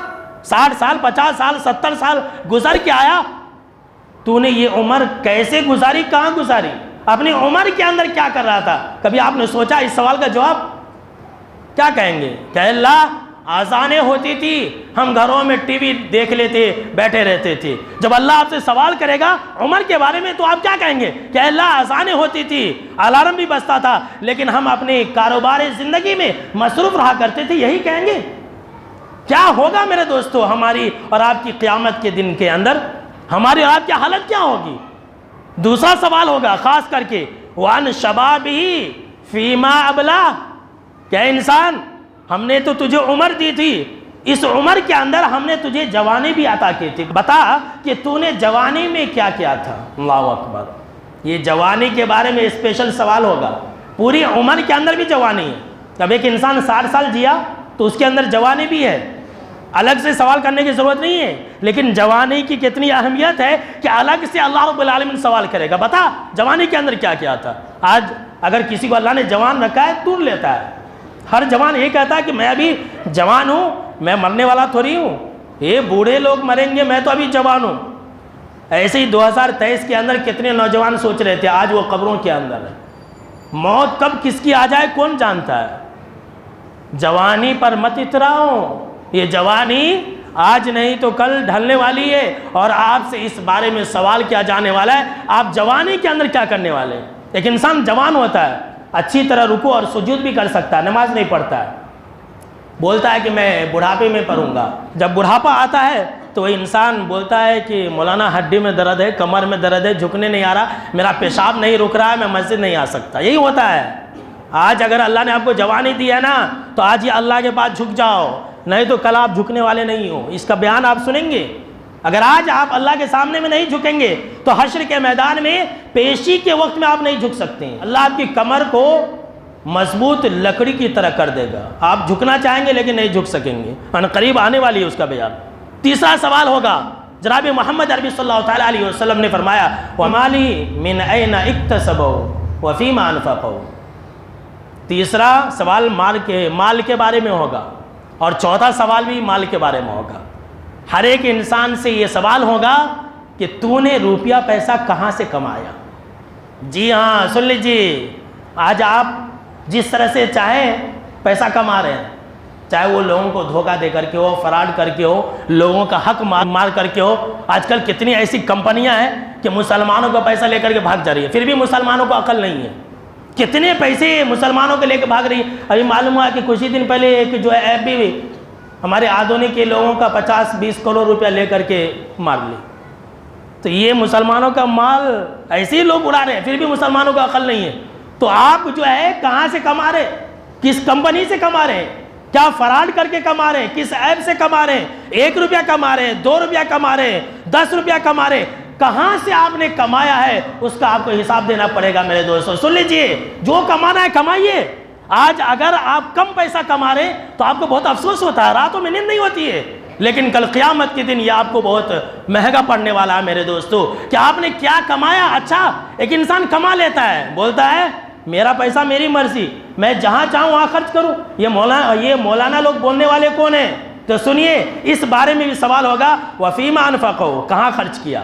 60 سال 50 سال 70 سال گزر کے آیا، تو نے یہ عمر کیسے گزاری، کہاں گزاری، اپنی عمر کے اندر کیا کر رہا تھا؟ کبھی آپ نے سوچا اس سوال کا جواب کیا کہیں گے؟ کہ اللہ آزانیں ہوتی تھی، ہم گھروں میں ٹی وی دیکھ لیتے، بیٹھے رہتے تھے۔ جب اللہ آپ سے سوال کرے گا عمر کے بارے میں تو آپ کیا کہیں گے؟ کہ اللہ آزانیں ہوتی تھی، الارم بھی بجتا تھا، لیکن ہم اپنے کاروبار زندگی میں مصروف رہا کرتے تھے، یہی کہیں گے؟ کیا ہوگا میرے دوستو ہماری اور آپ کی قیامت کے دن کے اندر؟ ہماری اور آپ کی حالت کیا ہوگی؟ دوسرا سوال ہوگا خاص کر کے وَعَنْ شَبَابِهِ فِيمَا أَبْلَاهُ، کہ انسان ہم نے تو تجھے عمر دی تھی، اس عمر کے اندر ہم نے تجھے جوانی بھی عطا کی تھی، بتا کہ تو نے جوانی میں کیا کیا تھا۔ اللہ اکبر، یہ جوانی کے بارے میں اسپیشل سوال ہوگا۔ پوری عمر کے اندر بھی جوانی ہے، جب ایک انسان 60 سال جیا تو اس کے اندر جوانی بھی ہے، الگ سے سوال کرنے کی ضرورت نہیں ہے، لیکن جوانی کی کتنی اہمیت ہے کہ الگ سے اللہ رب العالمین سوال کرے گا، بتا جوانی کے اندر کیا کیا تھا۔ آج اگر کسی کو اللہ نے جوان رکھا ہے دور لیتا ہے، ہر جوان یہ کہتا ہے کہ میں ابھی جوان ہوں، میں مرنے والا تھوڑی ہوں، یہ بوڑھے لوگ مریں گے، میں تو ابھی جوان ہوں۔ ایسے ہی 2023 کے اندر کتنے نوجوان سوچ رہے تھے، آج وہ قبروں کے اندر ہے۔ موت کب کس کی آ جائے کون جانتا ہے؟ جوانی پر مت اتراؤ، یہ جوانی آج نہیں تو کل ڈھلنے والی ہے، اور آپ سے اس بارے میں سوال کیا جانے والا ہے، آپ جوانی کے اندر کیا کرنے والے ہیں۔ ایک انسان جوان ہوتا ہے، اچھی طرح رکوع اور سجود بھی کر سکتا ہے، نماز نہیں پڑھتا ہے، بولتا ہے کہ میں بڑھاپے میں پڑھوں گا۔ جب بڑھاپا آتا ہے تو وہ انسان بولتا ہے کہ مولانا ہڈی میں درد ہے، کمر میں درد ہے، جھکنے نہیں آ رہا، میرا پیشاب نہیں رک رہا ہے، میں مسجد نہیں آ سکتا۔ یہی ہوتا ہے۔ آج اگر اللہ نے آپ کو جوانی دی ہے نا تو آج یہ اللہ کے پاس جھک جاؤ، نہیں تو کل آپ جھکنے والے نہیں ہو۔ اس کا بیان آپ سنیں گے، اگر آج آپ اللہ کے سامنے میں نہیں جھکیں گے تو حشر کے میدان میں پیشی کے وقت میں آپ نہیں جھک سکتے ہیں۔ اللہ آپ کی کمر کو مضبوط لکڑی کی طرح کر دے گا، آپ جھکنا چاہیں گے لیکن نہیں جھک سکیں گے، ان قریب آنے والی ہے اس کا بیان۔ تیسرا سوال ہوگا، جناب محمد عربی صلی اللہ تعالیٰ علیہ وسلم نے فرمایا وَمَالِهِ مِنْ أَيْنَ اِكْتَسَبَهُ وَفِيمَا أَنْفَقَهُ۔ تیسرا سوال مال کے بارے میں ہوگا، اور چوتھا سوال بھی مال کے بارے میں ہوگا۔ ہر ایک انسان سے یہ سوال ہوگا کہ تو نے روپیہ پیسہ کہاں سے کمایا۔ جی ہاں سن لیجیے، آج آپ جس طرح سے چاہیں پیسہ کما رہے ہیں، چاہے وہ لوگوں کو دھوکہ دے کر کے ہو، فراڈ کر کے ہو، لوگوں کا حق مار کر کے ہو۔ آج کل کتنی ایسی کمپنیاں ہیں کہ مسلمانوں کا پیسہ لے کر کے بھاگ جا رہی ہے، پھر بھی مسلمانوں کو عقل نہیں ہے، کتنے پیسے مسلمانوں کے لے کے بھاگ رہی ہے۔ ابھی معلوم ہوا کہ کچھ ہی دن پہلے ایک جو ہے ایپ بھی ہمارے آدھونی کے لوگوں کا 50-20 کروڑ روپیہ لے کر کے مار لی۔ تو یہ مسلمانوں کا مال ایسے ہی لوگ اڑا رہے ہیں، پھر بھی مسلمانوں کا عقل نہیں ہے۔ تو آپ جو ہے کہاں سے کما رہے، کس کمپنی سے کما رہے ہیں، کیا فراڈ کر کے کما رہے ہیں، کس ایپ سے کما رہے ہیں، 1 روپیہ کما رہے ہیں، 2 روپیہ کما رہے ہیں، 10 روپیہ کما رہے ہیں، کہاں سے آپ نے کمایا ہے اس کا آپ کو حساب دینا پڑے گا میرے دوستوں۔ سن لیجئے، جو کمانا ہے کمائیے۔ آج اگر آپ کم پیسہ کما رہے ہیں تو آپ کو بہت افسوس ہوتا ہے، راتوں میں نیند نہیں ہوتی ہے، لیکن کل قیامت کے دن یہ آپ کو بہت مہنگا پڑنے والا ہے میرے دوستو کہ آپ نے کیا کمایا۔ اچھا ایک انسان کما لیتا ہے، بولتا ہے میرا پیسہ میری مرضی، میں جہاں چاہوں وہاں خرچ کروں۔ یہ مولانا لوگ بولنے والے کون ہیں؟ تو سنیے، اس بارے میں بھی سوال ہوگا وَفِيمَا أَنْفَقَهُ، کہاں خرچ کیا۔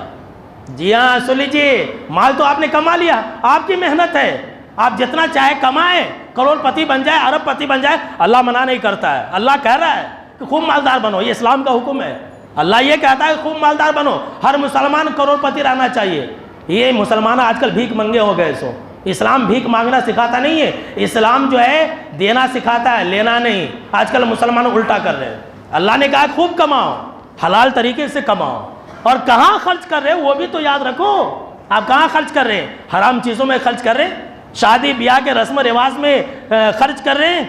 جی ہاں سن لیجیے، مال تو آپ نے کما لیا، آپ کی محنت ہے، آپ جتنا چاہے کمائیں، کروڑ پتی بن جائے، ارب پتی بن جائے، اللہ منع نہیں کرتا ہے۔ اللہ کہہ رہا ہے کہ خوب مالدار بنو، یہ اسلام کا حکم ہے۔ اللہ یہ کہتا ہے خوب مالدار بنو، ہر مسلمان کروڑپتی رہنا چاہیے۔ یہ مسلمان آج کل بھیک منگے ہو گئے سو۔ اسلام بھیک مانگنا سکھاتا نہیں ہے، اسلام جو ہے دینا سکھاتا ہے، لینا نہیں۔ آج کل مسلمان الٹا کر رہے ہیں۔ اللہ نے کہا خوب کماؤ، حلال طریقے سے کماؤ، اور کہاں خرچ کر رہے وہ بھی تو یاد رکھو۔ آپ کہاں خرچ کر رہے ہیں؟ حرام چیزوں میں خرچ کر رہے ہیں، شادی بیاہ کے رسم و رواج میں خرچ کر رہے ہیں،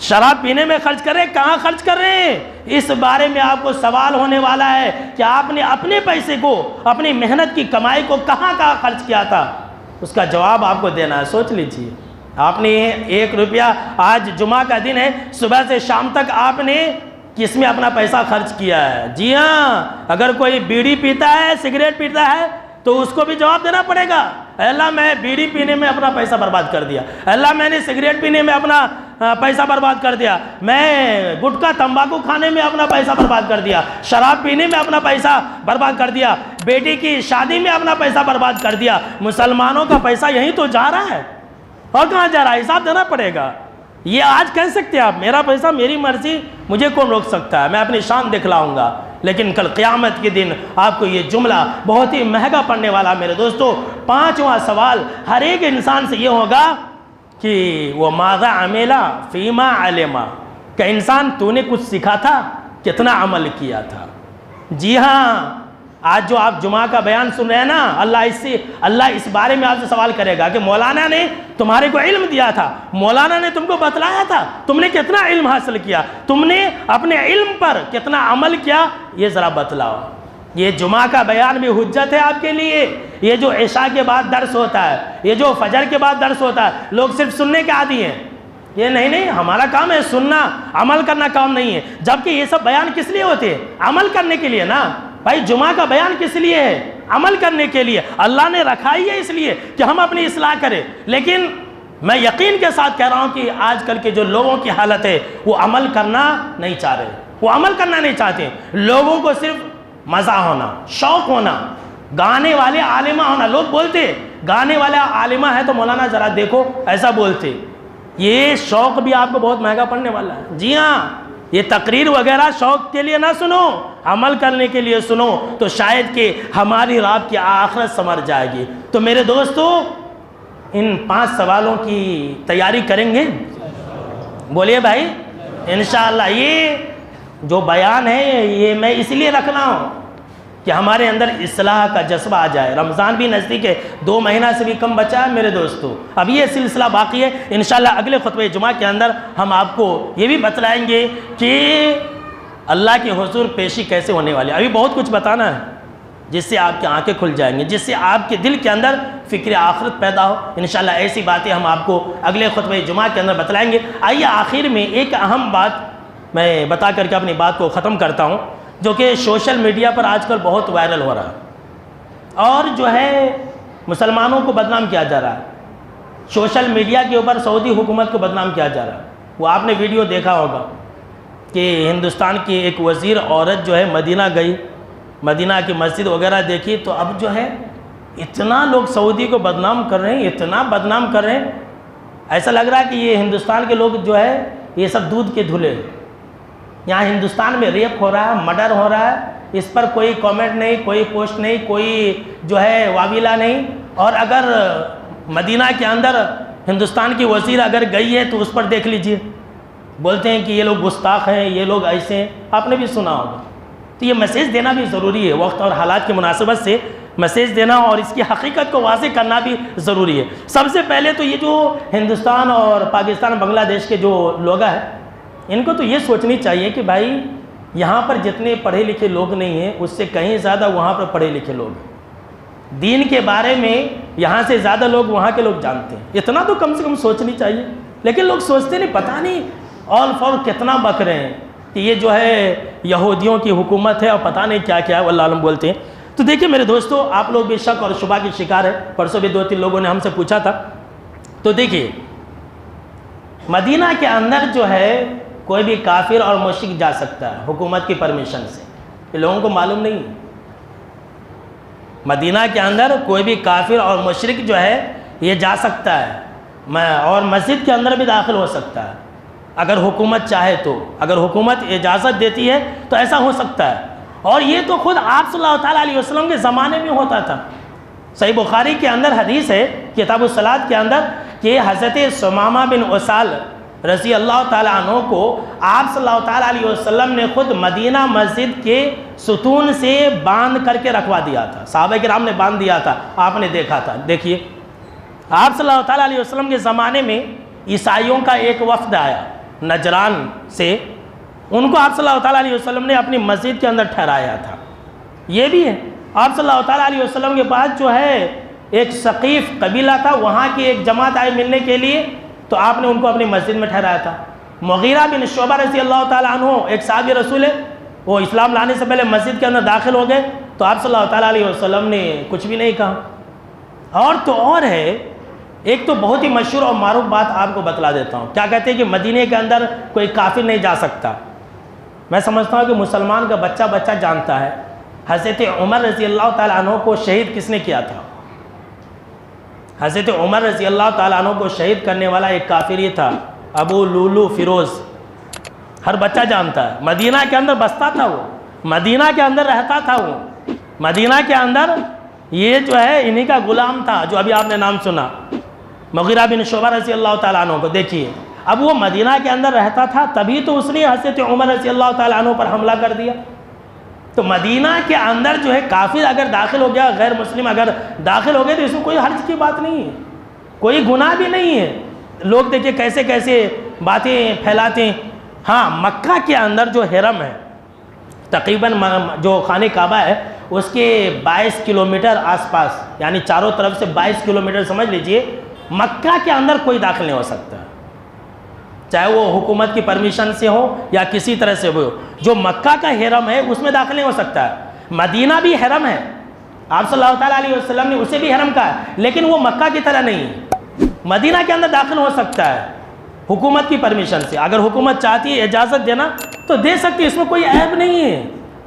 شراب پینے میں خرچ کر رہے ہیں، کہاں خرچ کر رہے ہیں؟ اس بارے میں آپ کو سوال ہونے والا ہے کہ آپ نے اپنے پیسے کو، اپنی محنت کی کمائی کو کہاں کہاں خرچ کیا تھا، اس کا جواب آپ کو دینا ہے۔ سوچ لیجئے، آپ نے 1 روپیہ، آج جمعہ کا دن ہے، صبح سے شام تک آپ نے کس میں اپنا پیسہ خرچ کیا ہے؟ جی ہاں، اگر کوئی بیڑی پیتا ہے، سگریٹ پیتا ہے، تو اس کو بھی جواب دینا پڑے گا۔ اے اللہ میں بیڑی پینے میں اپنا پیسہ برباد کر دیا، اے اللہ میں نے سگریٹ پینے میں اپنا پیسہ برباد کر دیا، میں گٹکا تمباکو کھانے میں اپنا پیسہ برباد کر دیا، شراب پینے میں اپنا پیسہ برباد کر دیا، بیٹی کی شادی میں اپنا پیسہ برباد کر دیا۔ مسلمانوں کا پیسہ یہیں تو جا رہا ہے، اور کہاں جا رہا ہے؟ حساب دینا پڑے گا۔ یہ آج کہہ سکتے ہیں آپ میرا پیسہ میری مرضی، مجھے کون روک سکتا ہے، میں اپنی شان دکھلاؤں گا، لیکن کل قیامت کے دن آپ کو یہ جملہ بہت ہی مہنگا پڑنے والا۔ میرے دوستو، 5واں سوال ہر ایک انسان سے یہ ہوگا کہ وہ ماذا عملا فیما علما، کہ انسان تو نے کچھ سیکھا تھا، کتنا عمل کیا تھا؟ جی ہاں، آج جو آپ جمعہ کا بیان سن رہے ہیں نا، اللہ اس بارے میں آپ سے سوال کرے گا کہ مولانا نے تمہارے کو علم دیا تھا، مولانا نے تم کو بتلایا تھا، تم نے کتنا علم حاصل کیا، تم نے اپنے علم پر کتنا عمل کیا، یہ ذرا بتلاؤ۔ یہ جمعہ کا بیان بھی حجت ہے آپ کے لیے۔ یہ جو عشاء کے بعد درس ہوتا ہے، یہ جو فجر کے بعد درس ہوتا ہے، لوگ صرف سننے کے عادی ہیں۔ یہ نہیں، ہمارا کام ہے سننا، عمل کرنا کام نہیں ہے۔ جبکہ یہ سب بیان کس لیے ہوتے ہیں؟ عمل کرنے کے لیے نا بھائی۔ جمعہ کا بیان کس لیے ہے؟ عمل کرنے کے لیے۔ اللہ نے رکھا ہی ہے اس لیے کہ ہم اپنی اصلاح کریں۔ لیکن میں یقین کے ساتھ کہہ رہا ہوں کہ آج کل کے جو لوگوں کی حالت ہے، وہ عمل کرنا نہیں چاہ رہے، وہ عمل کرنا نہیں چاہتے۔ لوگوں کو صرف مزہ ہونا، شوق ہونا، گانے والے عالمہ ہونا۔ لوگ بولتے گانے والا عالمہ ہے تو مولانا ذرا دیکھو، ایسا بولتے۔ یہ شوق بھی آپ کو بہت مہنگا پڑنے والا ہے۔ جی ہاں، یہ تقریر وغیرہ شوق کے لیے نہ سنو، عمل کرنے کے لیے سنو، تو شاید کہ ہماری رات کی آخرت سنور جائے گی۔ تو میرے دوستو، ان 5 سوالوں کی تیاری کریں گے؟ بولیے بھائی، انشاءاللہ۔ یہ جو بیان ہے یہ میں اس لیے رکھ رہا ہوں کہ ہمارے اندر اصلاح کا جذبہ آ جائے۔ رمضان بھی نزدیک ہے، 2 مہینہ سے بھی کم بچا ہے میرے دوستو۔ اب یہ سلسلہ باقی ہے، انشاءاللہ اگلے خطبہ جمعہ کے اندر ہم آپ کو یہ بھی بتلائیں گے کہ اللہ کے حضور پیشی کیسے ہونے والی ہے۔ ابھی بہت کچھ بتانا ہے جس سے آپ کی آنکھیں کھل جائیں گی، جس سے آپ کے دل کے اندر فکر آخرت پیدا ہو۔ انشاءاللہ ایسی باتیں ہم آپ کو اگلے خطبہ جمعہ کے اندر بتلائیں گے۔ آئیے آخر میں ایک اہم بات میں بتا کر کے اپنی بات کو ختم کرتا ہوں، جو کہ سوشل میڈیا پر آج کل بہت وائرل ہو رہا ہے، اور جو ہے مسلمانوں کو بدنام کیا جا رہا ہے۔ سوشل میڈیا کے اوپر سعودی حکومت کو بدنام کیا جا رہا ہے۔ وہ آپ نے ویڈیو دیکھا ہوگا کہ ہندوستان کی ایک وزیر عورت جو ہے مدینہ گئی، مدینہ کی مسجد وغیرہ دیکھی، تو اب جو ہے اتنا لوگ سعودی کو بدنام کر رہے ہیں، اتنا بدنام کر رہے ہیں، ایسا لگ رہا ہے کہ یہ ہندوستان کے لوگ جو ہے یہ سب دودھ کے دھلے ہیں۔ یہاں ہندوستان میں ریپ ہو رہا ہے، مرڈر ہو رہا ہے، اس پر کوئی کامنٹ نہیں، کوئی پوسٹ نہیں، کوئی جو ہے واویلا نہیں۔ اور اگر مدینہ کے اندر ہندوستان کی وزیر اگر گئی ہے تو اس پر دیکھ لیجئے، بولتے ہیں کہ یہ لوگ گستاخ ہیں، یہ لوگ ایسے ہیں، آپ نے بھی سنا ہوگا۔ تو یہ میسیج دینا بھی ضروری ہے، وقت اور حالات کی مناسبت سے میسیج دینا اور اس کی حقیقت کو واضح کرنا بھی ضروری ہے۔ سب سے پہلے تو یہ جو ہندوستان اور پاکستان بنگلہ دیش کے جو لوگ ہیں، ان کو تو یہ سوچنی چاہیے کہ بھائی یہاں پر جتنے پڑھے لکھے لوگ نہیں ہیں، اس سے کہیں زیادہ وہاں پر پڑھے لکھے لوگ ہیں۔ دین کے بارے میں یہاں سے زیادہ لوگ وہاں کے لوگ جانتے ہیں، اتنا تو کم سے کم سوچنی چاہیے۔ لیکن لوگ سوچتے نہیں، پتہ نہیں آل فور کتنا بک رہے ہیں کہ یہ جو ہے یہودیوں کی حکومت ہے اور پتہ نہیں کیا کیا ہے، واللہ عالم بولتے ہیں۔ تو دیکھیں میرے دوستو، آپ لوگ بھی شک اور شبہ کی شکار ہے۔ پرسوں بھی 2-3 لوگوں نے ہم سے پوچھا تھا۔ تو دیکھیے، مدینہ کے اندر جو ہے کوئی بھی کافر اور مشرک جا سکتا ہے حکومت کی پرمیشن سے، یہ لوگوں کو معلوم نہیں ہے۔ مدینہ کے اندر کوئی بھی کافر اور مشرک جو ہے یہ جا سکتا ہے، اور مسجد کے اندر بھی داخل ہو سکتا ہے اگر حکومت چاہے تو۔ اگر حکومت اجازت دیتی ہے تو ایسا ہو سکتا ہے۔ اور یہ تو خود آپ صلی اللہ تعالیٰ علیہ وسلم کے زمانے میں ہوتا تھا۔ صحیح بخاری کے اندر حدیث ہے کتاب الصلاۃ کے اندر کہ حضرت ثمامہ بن اسال رضی اللہ تعالیٰ عنہ کو آپ صلی اللہ تعالیٰ علیہ وسلم نے خود مدینہ مسجد کے ستون سے باندھ کر کے رکھوا دیا تھا، صحابہ کرام نے باندھ دیا تھا، آپ نے دیکھا تھا۔ دیکھیے آپ صلی اللہ تعالیٰ علیہ وسلم کے زمانے میں عیسائیوں کا ایک وفد آیا نجران سے، ان کو آپ صلی اللہ تعالیٰ علیہ وسلم نے اپنی مسجد کے اندر ٹھہرایا تھا۔ یہ بھی ہے آپ صلی اللہ تعالیٰ علیہ وسلم کے پاس جو ہے ایک ثقیف قبیلہ تھا، وہاں کی ایک جماعت آئی ملنے کے لیے، تو آپ نے ان کو اپنی مسجد میں ٹھہرایا تھا۔ مغیرہ بن شعبہ رضی اللہ تعالیٰ عنہ ایک صحابی رسول ہے، وہ اسلام لانے سے پہلے مسجد کے اندر داخل ہو گئے تو آپ صلی اللہ تعالیٰ علیہ وسلم نے کچھ بھی نہیں کہا۔ اور تو اور ہے، ایک تو بہت ہی مشہور اور معروف بات آپ کو بتلا دیتا ہوں، کیا کہتے ہیں کہ مدینے کے اندر کوئی کافر نہیں جا سکتا۔ میں سمجھتا ہوں کہ مسلمان کا بچہ بچہ جانتا ہے حضرت عمر رضی اللہ تعالیٰ عنہ کو شہید کس نے کیا تھا۔ حضرت عمر رضی اللہ تعالیٰ عنہ کو شہید کرنے والا ایک کافر ہی تھا، ابو لولو فیروز۔ ہر بچہ جانتا ہے، مدینہ کے اندر بستا تھا، وہ مدینہ کے اندر رہتا تھا، وہ مدینہ کے اندر یہ جو ہے انہی کا غلام تھا جو ابھی آپ نے نام سنا، مغیرہ بن شعبہ رضی اللہ تعالیٰ عنہ کو۔ دیکھیے اب وہ مدینہ کے اندر رہتا تھا، تبھی تو اس نے حضرت عمر رضی اللہ تعالیٰ عنہ پر حملہ کر دیا۔ تو مدینہ کے اندر جو ہے کافر اگر داخل ہو گیا، غیر مسلم اگر داخل ہو گئے تو اس میں کوئی حرج کی بات نہیں ہے، کوئی گناہ بھی نہیں ہے۔ لوگ دیکھیں کیسے کیسے باتیں پھیلاتے ہیں۔ ہاں مکہ کے اندر جو حرم ہے، تقریباً جو خانہ کعبہ ہے اس کے 22 کلومیٹر آس پاس، یعنی چاروں طرف سے 22 کلومیٹر سمجھ لیجئے، مکہ کے اندر کوئی داخل نہیں ہو سکتا، چاہے وہ حکومت کی پرمیشن سے ہو یا کسی طرح سے ہو۔ جو مکہ کا حرم ہے اس میں داخل نہیں ہو سکتا ہے۔ مدینہ بھی حرم ہے، آپ صلی اللہ تعالیٰ علیہ وسلم نے اسے بھی حرم کہا ہے، لیکن وہ مکہ کی طرح نہیں ہے۔ مدینہ کے اندر داخل ہو سکتا ہے حکومت کی پرمیشن سے، اگر حکومت چاہتی ہے اجازت دینا تو دے سکتی ہے، اس میں کوئی عیب نہیں ہے۔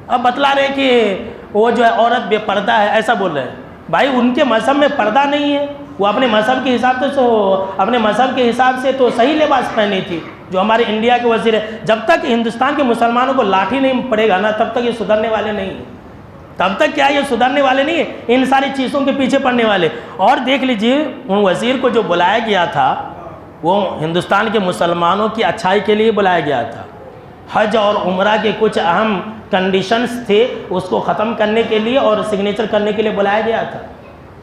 اب بتلا رہے کہ وہ جو ہے عورت بے پردہ ہے، ایسا بول رہے ہیں، بھائی ان کے مذہب میں پردہ نہیں ہے، وہ اپنے مذہب کے حساب سے تو صحیح لباس پہنی تھی۔ جو ہمارے انڈیا کے وزیر ہے، جب تک ہندوستان کے مسلمانوں کو لاٹھی نہیں پڑے گا نا تب تک یہ سدھرنے والے نہیں ہیں، تب تک کیا یہ سدھرنے والے نہیں ہیں، ان ساری چیزوں کے پیچھے پڑنے والے۔ اور دیکھ لیجئے ان وزیر کو جو بلایا گیا تھا وہ ہندوستان کے مسلمانوں کی اچھائی کے لیے بلایا گیا تھا، حج اور عمرہ کے کچھ اہم کنڈیشنز تھے اس کو ختم کرنے کے لیے اور سگنیچر کرنے کے لیے بلایا گیا تھا،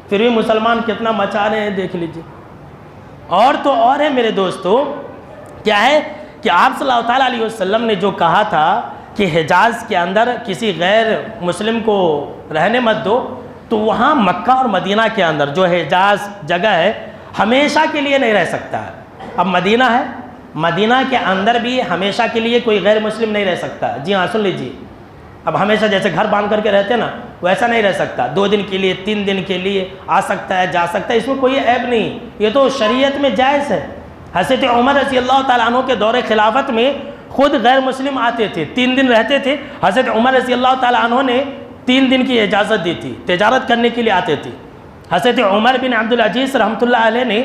پھر بھی مسلمان کتنا مچا رہے ہیں دیکھ لیجئے۔ اور تو اور ہے میرے دوستو، کیا ہے کہ آپ صلی اللہ تعالیٰ علیہ وسلم نے جو کہا تھا کہ حجاز کے اندر کسی غیر مسلم کو رہنے مت دو، تو وہاں مکہ اور مدینہ کے اندر جو حجاز جگہ ہے ہمیشہ کے لیے نہیں رہ سکتا ہے۔ اب مدینہ ہے، مدینہ کے اندر بھی ہمیشہ کے لیے کوئی غیر مسلم نہیں رہ سکتا۔ جی ہاں سن لیجیے، اب ہمیشہ جیسے گھر باندھ کر کے رہتے نا ویسا نہیں رہ سکتا، 2 دن کے لیے 3 دن کے لیے آ سکتا ہے جا سکتا ہے، اس میں کوئی عیب نہیں، یہ تو شریعت میں جائز ہے۔ حضرت عمر رضی اللہ تعالیٰ عنہ کے دور خلافت میں خود غیر مسلم آتے تھے، 3 دن رہتے تھے، حضرت عمر رضی اللہ تعالیٰ عنہ نے 3 دن کی اجازت دی تھی، تجارت کرنے کے لیے آتے تھے۔ حضرت عمر بن عبدالعزیز رحمۃ اللہ علیہ نے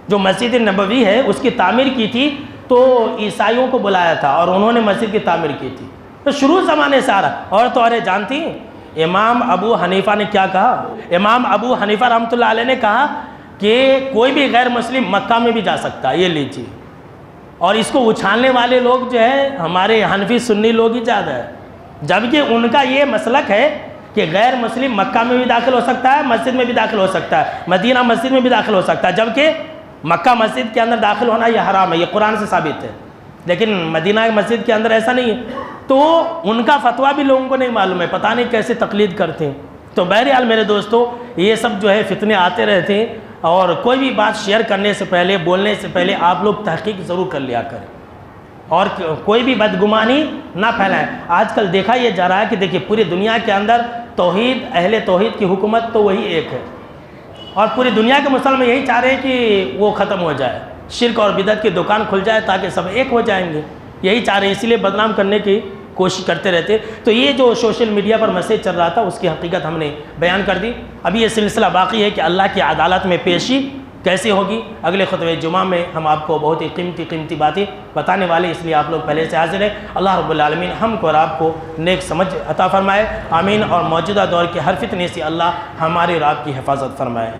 جو مسجد نبوی ہے اس کی تعمیر کی تھی تو عیسائیوں کو بلایا تھا اور انہوں نے مسجد کی تعمیر کی تھی، تو شروع زمانے سے آ رہا۔ اور تو اور جانتی ہیں امام ابو حنیفہ نے کیا کہا؟ امام ابو حنیفہ رحمۃ اللہ علیہ نے کہا کہ کوئی بھی غیر مسلم مکہ میں بھی جا سکتا ہے، یہ لیجیے۔ اور اس کو اچھالنے والے لوگ جو ہے ہمارے حنفی سنی لوگ ہی زیادہ ہے، جبکہ ان کا یہ مسلک ہے کہ غیر مسلم مکہ میں بھی داخل ہو سکتا ہے، مسجد میں بھی داخل ہو سکتا ہے، مدینہ مسجد میں بھی داخل ہو سکتا ہے، جبکہ مکہ مسجد کے اندر داخل ہونا یہ حرام ہے، یہ قرآن سے ثابت ہے، لیکن مدینہ مسجد کے اندر ایسا نہیں ہے۔ تو ان کا فتویٰ بھی لوگوں کو نہیں معلوم ہے، پتہ نہیں کیسے تقلید کرتے ہیں۔ تو بہرحال میرے دوستو یہ سب جو ہے فتنے آتے رہتے ہیں، اور کوئی بھی بات شیئر کرنے سے پہلے بولنے سے پہلے آپ لوگ تحقیق ضرور کر لیا کریں اور کوئی بھی بدگمانی نہ پھیلائیں۔ آج کل دیکھا یہ جا رہا ہے کہ دیکھیے پوری دنیا کے اندر توحید، اہل توحید کی حکومت تو وہی ایک ہے، اور پوری دنیا کے مسلمان یہی چاہ رہے ہیں کہ وہ ختم ہو جائے، شرک اور بدعت کی دکان کھل جائے تاکہ سب ایک ہو جائیں گے، یہی چاہ رہے ہیں، اسی لیے بدنام کرنے کی کوشش کرتے رہتے۔ تو یہ جو سوشل میڈیا پر میسیج چل رہا تھا اس کی حقیقت ہم نے بیان کر دی۔ ابھی یہ سلسلہ باقی ہے کہ اللہ کی عدالت میں پیشی کیسی ہوگی، اگلے خطبہ جمعہ میں ہم آپ کو بہت ہی قیمتی باتیں بتانے والے، اس لیے آپ لوگ پہلے سے حاضر ہیں۔ اللہ رب العالمین ہم کو اور آپ کو نیک سمجھ عطا فرمائے، آمین، اور موجودہ دور کے ہر فتنے سے اللہ ہماری اور آپ کی حفاظت فرمائے۔